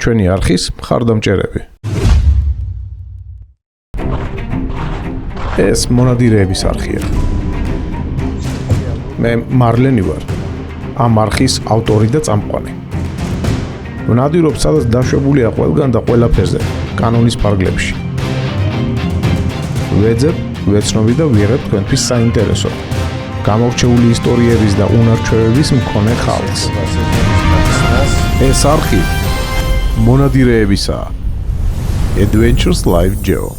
ჩვენი არხის მხარდამჭერები. ეს მონადირეების არხია. მე მარლენი ვარ. ამ არხის ავტორი და წამყვანი. ვნადირობ, სადაც დაშვებულია ყველგან და ყველაფერზე, კანონის ფარგლებში. ვეძებ, ვეცნობი და ვიღებ თქვენთვის საინტერესო, გამორჩეული ისტორიების და უნარჩვევების მქონე ხალხს. ეს არხი მონადირეებისაა. Adventures Live Geo.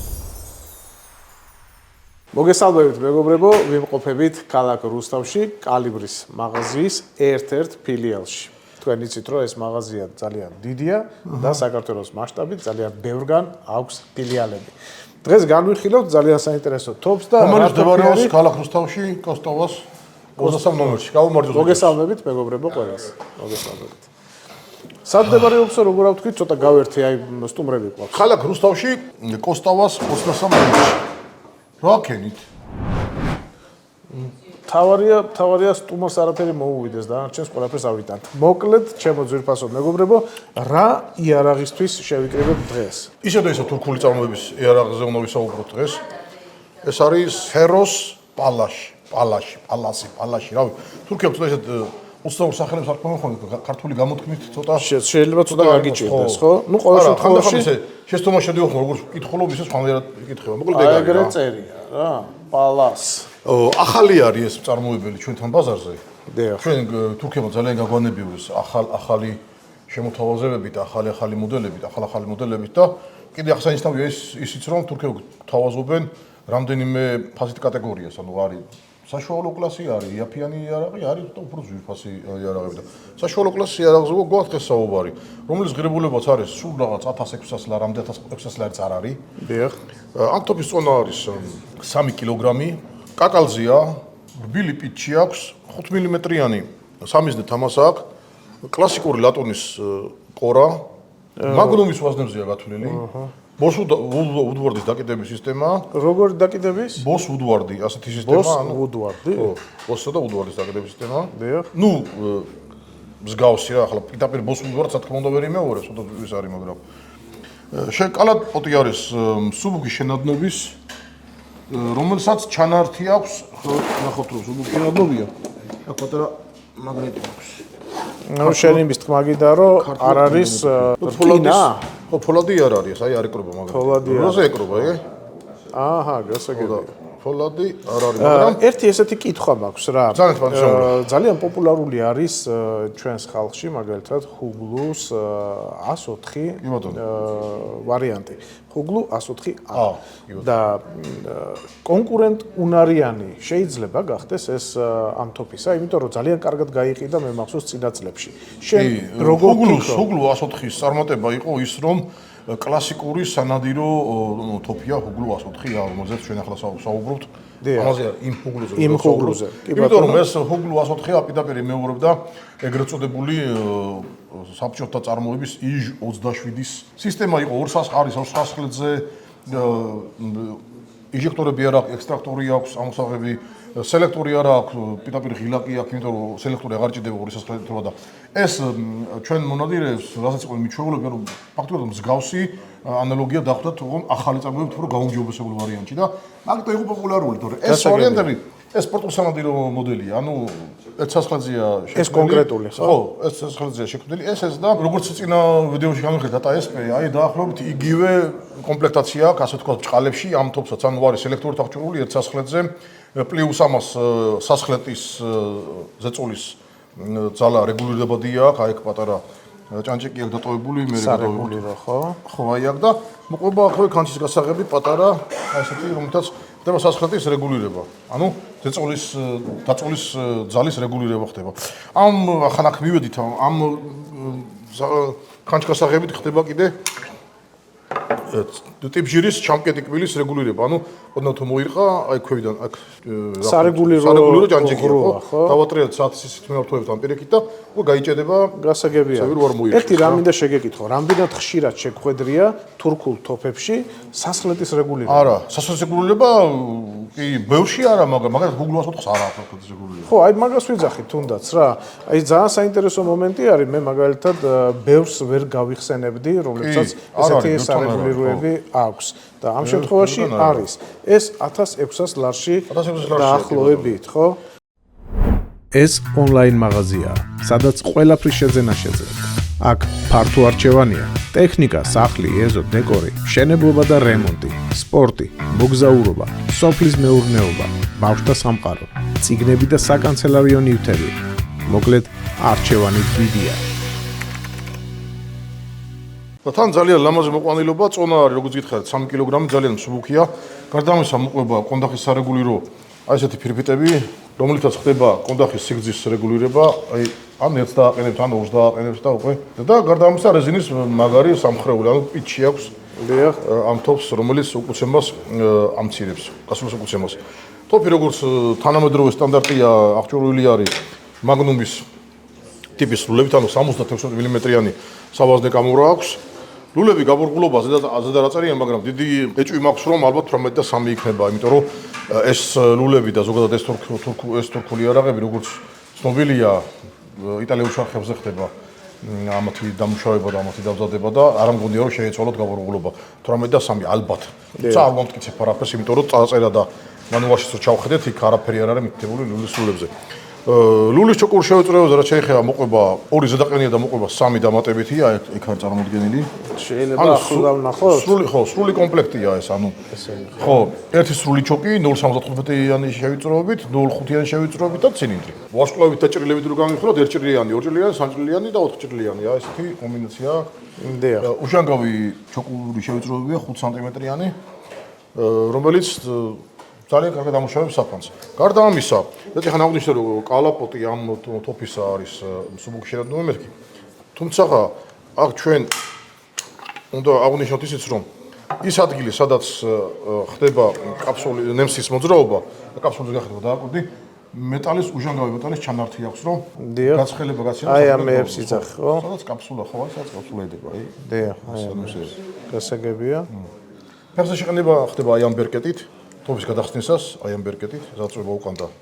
მოგესალმებით მეგობრებო, ვიმყოფებით ქალაქ რუსთავში, კალიბრის მაღაზიის ერთ-ერთ ფილიალში. თქვენ იცით, რომ ეს მაღაზია ძალიან დიდია და საქართველოს მასშტაბით ძალიან ბევრგან აქვს ფილიალები. დღეს განვიხილავთ ძალიან საინტერესო თოფს და რომელიც მდებარეობს ქალაქ რუსთავში, კოსტოვას 23 ნომერში. გამომარჯვებით. მოგესალმებით მეგობრებო ყველას. მოგესალმებით. სად მდებარეობს, როგორ ავთქვით, ცოტა გავერთი აი სტუმრები ყავს. ქალაქ რუსთავში, კოსტოვას 23 ნომერში. რა ქენით? თავარია სტუმარს არაფერი მოუვიდეს და არჩენს ყველაფერს ავიტანთ. მოკლედ, ჩემო ძვირფასო მეგობრებო, რა იარაღისთვის შევიკრიბებთ დღეს? ისედაც ისე თურქული წარმოების იარაღზე უნდა ვისაუბროთ დღეს. ეს არის ჰეროს პალაში, რავი. თურქებს ცოტა ისეთ უცნაურ სახელებს არ ქონდა ქართული გამოთქმით ცოტა შეიძლება ცოტა გაგიჭირდეს, ხო? ნუ ყოველ შემთხვევაში შეცდომა შედიოხ როგორ ვკითხულობ, ისე სხვანაირად ვიკითხება. მოკლედ ეგ არის. ეგრე წერია რა, პალას. ახალი არის ეს მწარმოებელი ჩვენთან ბაზარზე. დიახ. ჩვენ თურქებმა ძალიან გაგვანებიურეს ახალი შემოთავაზებებით, ახალი მოდელებით და კიდე აღსანიშნავია ისიც რომ თურქები თავაზობენ რამდენიმე ფაზით კატეგორიას, ანუ არის საშუალო კლასი, არის იაფიანი იარაღი, არის უფრო ძვირფასი იარაღები და საშუალო კლასის იარაღზე გვაქვს დღეს საუბარი, რომლის ღირებულებაც არის სულ რაღაც 1600 ლარი, 1600 ლარიც არ არის. დიახ. ამ თოფის წონა არის 3 კილოგრამი. კაკალზია, რბილი პიტჩი აქვს, 5 მმ-იანი სამიზნე თამასა აქვს, კლასიკური ლატუნის ყორა, მაგნუმის ვაზნებზეა გათვლილი. ბოს უდვარდის დაკიდების სისტემაა. როგორი დაკიდების? ბოს უდვარდი, ასეთი სისტემა, ანუ უდვარდი? ხო, ბოსსა და უდვარდის დაკიდების სისტემაა. დიახ. ნუ მსგავსი რა, ახლა პირდაპირ ბოს უდვარდს, რა თქმა უნდა ვერ იმეორებს, ცოტა ის არის, მაგრამ კალათპოტი არის სუბუქის შენადნობის, რომელსაც ჩანართი აქვს, ნახოთ რომ სუბუქი შენადნობია. აქ პატარა მაგნიტი აქვს. ნუ შენ იმის თქმა გინდა რომ არ არის რკინა? ხო, ფოლადი არ არის, აი არ ეკრობა მაგალითად. ფოლადი არ. როზე ეკრობა, ეგ? აჰა, გასაგებია. ფოლადი არ არის, მაგრამ ერთი ესეთი კითხვა მაქვს რა. ძალიან პოპულარული არის ჩვენს ხალხში, მაგალითად, ხუგლუს 104 ვარიანტი. ხუგლუ 104A. და კონკურენტ უნარიანი შეიძლება გახდეს ეს ამ თოფისა, იმიტომ რომ ძალიან კარგად გაიყიდა მე მახსოვს წინა წლებში. შენ როგორ ხუგლუ 104-ის წარმატება იყო ის, რომ კლასიკური სანადირო თოფია ხუგლუ 104-ა, რომელზეც ჩვენ ახლა საუბრობთ. ამაზე იმ ხუგლუზე. იმ ხუგლუზე. იმიტომ რომ ეს ხუგლუ 104-ა პირდაპირ იმეორებდა ეგრეთ წოდებული საბჭოთა წარმოების ΙԺ-27-ის სისტემა იყო 200 არის 200 ხლეთზე, ინჟექტორები არ აქვს, ექსტრაქტორი აქვს, ამოსაღები, სელექტორი არ აქვს, პირდაპირ ღილაკი აქვს, იმიტომ რომ სელექტორი აღარ ჭირდება 200 ხლეთზეა და ეს ჩვენ მონადირეებს, რასაც იყო მიჩვეულები, რომ ფაქტობრივად მსგავსი ანალოგია დახვდათ თქო ახალი წარმოებით უფრო გაუმჯობესებული ვარიანტი და მაგით იყო პოპულარული, თორე ეს ვარიანტები ეს სპორტულ სანადირო მოდელია, ანუ ეს სასხლძია შექმნილი. ეს კონკრეტული, ხო, ეს სასხლძია შექმნილი. ეს და როგორც წინა ვიდეოში განვიხილეთ დატა SP, აი დაახლოებით იგივე კომპლექტაცია აქვს, ასე თქვა, ბჭყალებში ამ თოფსაც, ანუ არის სელექტორით აღჭურვილი ერთ სასხლეთზე, პლუს ამას სასხლეტის ზეწოლის ძალა რეგულირებადია აქვს, აი ეგ პატარა ჭანჭიკი აქვს დატოვებული, მე რეგულირებული რა, ხო? ხო, აი აქ და მოყვება ახლა ქანჩის გასაღები პატარა, აი ესეთი, რომელთაც ხდება სასხლეტის რეგულირება. ანუ ზეწოლის დაწოლის ძალის რეგულირება ხდება. ამ ახლა აქ მივედით ამ ქანჩის გასაღებით ხდება კიდე ტიპჟირის ჩამკეტი კბილის რეგულირება, ანუ ოდნავ თუ მოირყა, აი ქვევიდან აქ სარეგულირო ჯანჯიკია, ხო? დავატრიალეთ საათის ისეთ მიმართულებთან პირიქით და უკვე გაიჭედება. გასაგებია. ერთი რამ მინდა შეგეკითხო, რამდენად ხშირად შეგხვედრია თურქულ თოფებში სასხლეტის რეგულირება? არა, სასხლეტის რეგულირება კი ბევრში არა, მაგრამ Google 104-ს არა აქვს სასხლეტის რეგულირება. ხო, აი მაგას ვიძახით თუნდაც რა. აი ძალიან საინტერესო მომენტი არის, მე მაგალითად ბევრს ვერ გავიხსენებდი, რომლებსაც ესეთი სარეგულიროები აქვს და ამ შემთხვევაში არის ეს 1600 ლარში დაახლოებით, ხო? ეს ონლაინ მაღაზია, სადაც ყველაფრის შეძენა შეძლებთ. აქ ფართო არჩევანია: ტექნიკა, სახლი, ეზო, დეკორი, მშენებლობა და რემონტი, სპორტი, მოგზაურობა, სოფლის მეურნეობა, ბავშვთა სამყარო, წიგნები და საკანცელარიო ნივთები. მოკლედ, არჩევანი დიდია. და თან ძალიან ლამაზი მოყვანილობა, წონა არის, როგორც გითხარით, 3 კილოგრამი, ძალიან მსუბუქია. გარდა ამისა, მოყვება კონდახის სარეგულირო, აი ესეთი ფირფიტები, რომლითაც ხდება კონდახის სიგრძის რეგულირება, აი ან 1 დააყენებთ, ან 2 დააყენებთ და უკვე. და გარდა ამისა, რეზინის მაგარი სამხრეული, ანუ პიჩი აქვს. დიახ, ამ თოფს, რომელიც უკუცემას ამცირებს, გასულს უკუცემას. თოფი როგორც თანამედროვე სტანდარტია, აღჭურვილი არის მაგნუმის ტიპის ლულებით, ანუ 76 მმ-იანი სავაზნე კამურა აქვს. ლულები გაბურგულობა ზედარაწერია, მაგრამ დიდი ეჭვი მაქვს, რომ ალბათ 18 და 3 იქნება, იმიტომ რომ ეს ლულები და ზოგადად ეს თურქული იარაღები, როგორც ცნობილია, იტალიურ შარხებზე ხდება ამათი დამუშავება და ამათი დამზადება და არ ამგონია რომ შეეცვალოთ გაბურგულობა 18 და 3 ალბათ. თუმცა არ მომტკიცებ არაფერს, იმიტომ რომ წაწერა და მანუალშიც რო ჩავხედეთ, იქ არაფერი არ არის მითითებული ლულის ლულებზე. ლულის ჩოკურ შევიწროებაზე რაც შეეხება მოყვება 2 ზედაყენია და მოყვება 3 დამატებითია, იქ არის წარმოდგენილი. შეიძლება ახლა ვნახოთ. სრული კომპლექტია ეს, ანუ ხო, ერთი სრული ჩოკი 0.75-იანი შევიწროებით, 0.5-იანი შევიწროებით და ცილინდრი. ვარსკვლავით დაჭრილებით რო გამიხსნათ, 1 ჭრილიანი, 2 ჭრილიანი, 3 ჭრილიანი და 4 ჭრილიანია, ესეთი კომბინაცია. დიახ. უშანგავი ჩოკური შევიწროებია 5 სანტიმეტრიანი, რომელიც ძალიან კარგად ამუშავებს საფანს. გარდა ამისა, და ხან აღნიშნე რომ კალაპოტი ამ თოფისა არის მსუბუქი შენადნობი მეთქი. თუმცა აქ ჩვენ უნდა აღნიშნოთ ისიც, რომ ის ადგილი, სადაც ხდება კაფსული ნემსის მოძრაობა და კაფსულზე გახდება დააკვირდი, მეტალის უშანგავი მეტალის ჩანართი აქვს, რომ გაცხელება გაცილება. აი ამებს იძახ, ხო? სადაც კაფსულა ხო არის, სადაც კაფსულა ედება, აი. დიახ, აი გასაგებია. ფეხზე შეყენება ხდება აი ამ ბერკეტით. თოფის გადახსნისას აი ამ ბერკეტით ზაწვება უკან და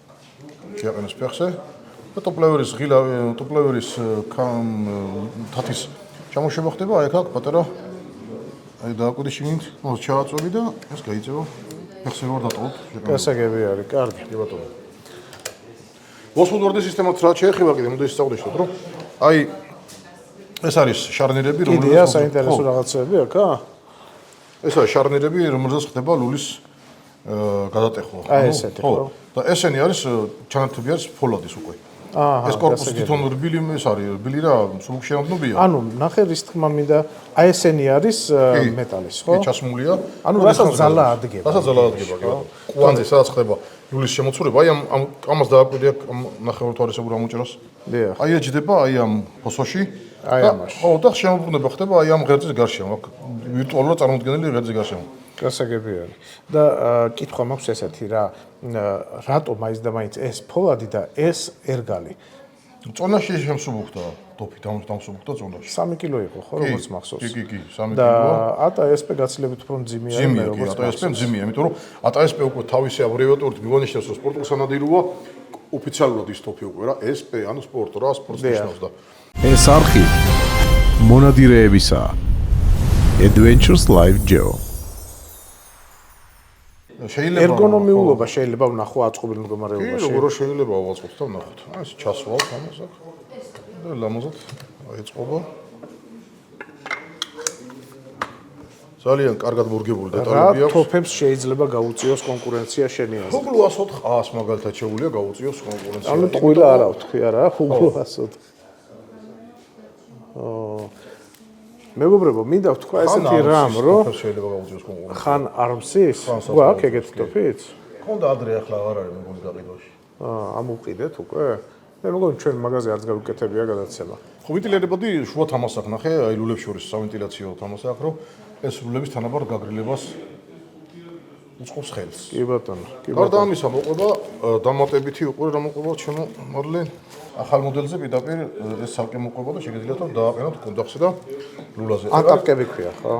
შეაყენოს ფეხზე და ტოპლეველის თათის ჩამოშება ხდება აი აქ პატარა აი დააკვირდი შიგნით მას ჩააწვევი და ეს გაიწევა ფეხზე რო არ დატოვოთ გასაგები არის კარგი კი ბატონო მოსულვარდი სისტემაც რა შეეხება კიდე უნდა ისწავლოთ რომ აი ეს არის შარნირები რომელზეც საინტერესო რაღაცები აქვს ეს არის შარნირები რომელზეც ხდება ლულის გადატეხვა. აი ესეთი ხო. და ესენი არის ჩანართები არის ფოლადის უკვე. ეს корпуსი თვითონ რბილი ეს არის, რბილი რა, მსუბუქი შენადნობია. ანუ ნახე რის თქმა მინდა, აი ესენი არის მეტალის, ხო? კი, ჩასმულია. ანუ რასაც ზალა ადგება. რასაც ზალა ადგება, კი. კვანძი სადაც ხდება ლულის შემოცურება, აი ამას დააკვირდი აქ ნახევართვარისებურ ამოჭრას. დიახ. აი ეჯდება აი ამ ფოსოში. აი ამაში. ხო, და შემოbrunება ხდება აი ამ ღერძის გარშემო, აქ ვირტუალურად წარმოდგენილი ღერძის გარშემო. გასაგები არის. და კითხვა მაქვს ესეთი რა, რატო მაინც და მაინც ეს ფოლადი და ეს ერგალი? წონაში შემსუბუქდა, დოფი დამსუბუქდა წონაში. 3 კილო იყო, ხო, როგორც მახსოვს. კი, 3 კილოა. და ATSP გაცილებით უფრო მძიმეა, მე როგორც ATSP მძიმეა, იმიტომ რომ ATSP უკვე თავისი აბრევიატურით მიგონიშნავს, რომ სპორტულ სანადიროა, ოფიციალურად ის თოფი უკვე რა, SP, ანუ სპორტ რა, სპორტს ნიშნავს და ეს არხი მონადირეებისა. Adventures Live Geo. შეიძლება ერგონომიულობა შეიძლება ვნახო აწყობილ მდგომარეობაში. კი, როგორ შეიძლება ავაწყოთ და ვნახოთ. აი ეს ჩასვალ ამას აქ. და ლამაზად აიწყობა. ძალიან კარგად მორგებული დეტალები აქვს. რა თოფებს შეიძლება გაუწიოს კონკურენცია შენი აზრით? Google 104 მაგალითად შეუძლია გაუწიოს კონკურენცია. ანუ ტყუილა არა ვთქვი არა, Google 104. მეგობრებო, მინდა ვთქვა ესეთი რამ, რომ შეიძლება გაუწიოს კონკურენცია. ხან არმსის? გვაქვს ეგეთი თოფიც? ხონდა ადრე ახლა აღარ არის მეგონის გაყიდვაში. ამოვყიდეთ უკვე? მე მგონი ჩვენ მაგაზე არც გავიკეთებია გადაცემა. ხო ვიტილერებოდი შუა თამასს აქ ნახე, აი ლულებს შორის სავენტილაციო თამასი აქ, რომ ეს ლულების თანაბარ გაგრილებას უწყობს ხელს. კი ბატონო, კი გარდა ამისა მოყვება დამატებითი უყურე რა მოყვება ჩემო მარლენ ახალ მოდელზე პირდაპირ ეს ცალკე მოყვება და შეგიძლიათ რომ დააყენოთ კონდახსი და ლულაზე. ანტაპკები ქვია, ხო?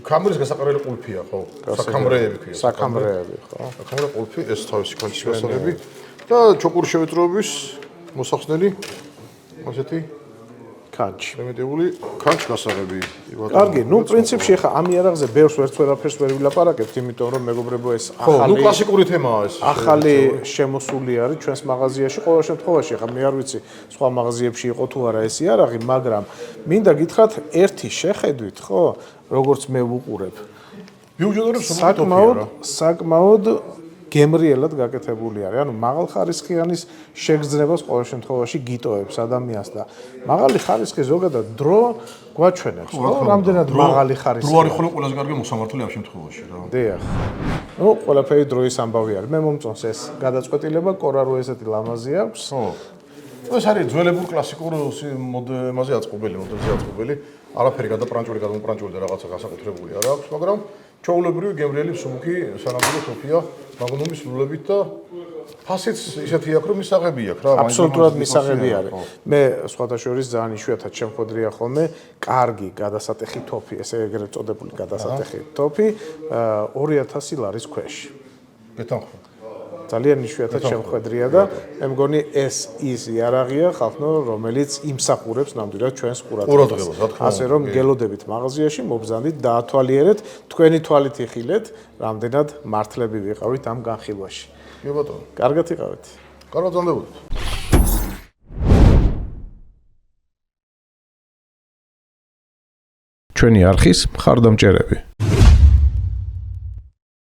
კამერის გასაყარელი ყულფია, ხო? საკამრეები ქვია. საკამრეები, ხო? საკამრე ყულფი, ეს თავისი კონჩის გასაღები და ჩოკური შევიწროების მოსახსნელი ასეთი კანჩი. პრიმიტიული კანჩ გასაღები. კარგი, ნუ პრინციპში ხა ამ იარაღზე ბევრს ვერაფერს ვერ ვილაპარაკებთ, იმიტომ რომ მეგობრებო ეს ხო, ნუ კლასიკური თემაა ეს. ახალი შემოსული არის ჩვენს მაღაზიაში. ყოველ შემთხვევაში ხა მე არ ვიცი სხვა მაღაზიებში იყო თუ არა ეს იარაღი, მაგრამ მინდა გითხრათ ერთი შეხედვით, ხო, როგორც მე ვუყურებ. ბიუჯეტურებს საკმაოდ გემრიელად გაკეთებული არის. ანუ მაღალ ხარისხიანის შეგრძნებას ყოველ შემთხვევაში გიტოვებს ადამიანს და მაღალი ხარისხი ზოგადად დრო გვაჩვენებს, ხო? რამდენად მაღალი ხარისხი. დრო არის ხოლმე ყველაზე კარგი მოსამართლე ამ შემთხვევაში რა. დიახ. ნუ ყველაფერი დროის ამბავი არის. მე მომწონს ეს გადაწყვეტილება, კორა რო ესეთი ლამაზი აქვს. ხო. ეს არის ძველებურ კლასიკურ მოდელზე აწყობილი, არაფერი გადაპრანჭული, გადამოპრანჭული და რაღაცა გასაკუთრებული არ აქვს, მაგრამ ჩაულებრივი გემრიელი მსუბუქი სანაპირო სოფია მაგნუმის ლულებით და ფასიც ისეთი აქვს, რომ მისაღები აქვს რა. აბსოლუტურად მისაღები არის. მე სხვათა შორის ძალიან იშვიათად შემხვედრია ხოლმე კარგი გადასატეხი თოფი, ესე ეგრეთ წოდებული გადასატეხი თოფი 2000 ლარის ქვეშ. გეთანხმები. ძალიან იშვიათად შემხვედრია და მე მგონი ეს ის იარაღია ხალხო, რომელიც იმსახურებს ნამდვილად ჩვენს ყურადღებას. ასე რომ გელოდებით მაღაზიაში, მობზანდით, დაათვალიერეთ, თქვენი თვალით იხილეთ, რამდენად მართლები ვიყავით ამ განხილვაში. კი ბატონო. კარგად იყავით. კარგად ზანდებოდით. ჩვენი არხის მხარდამჭერები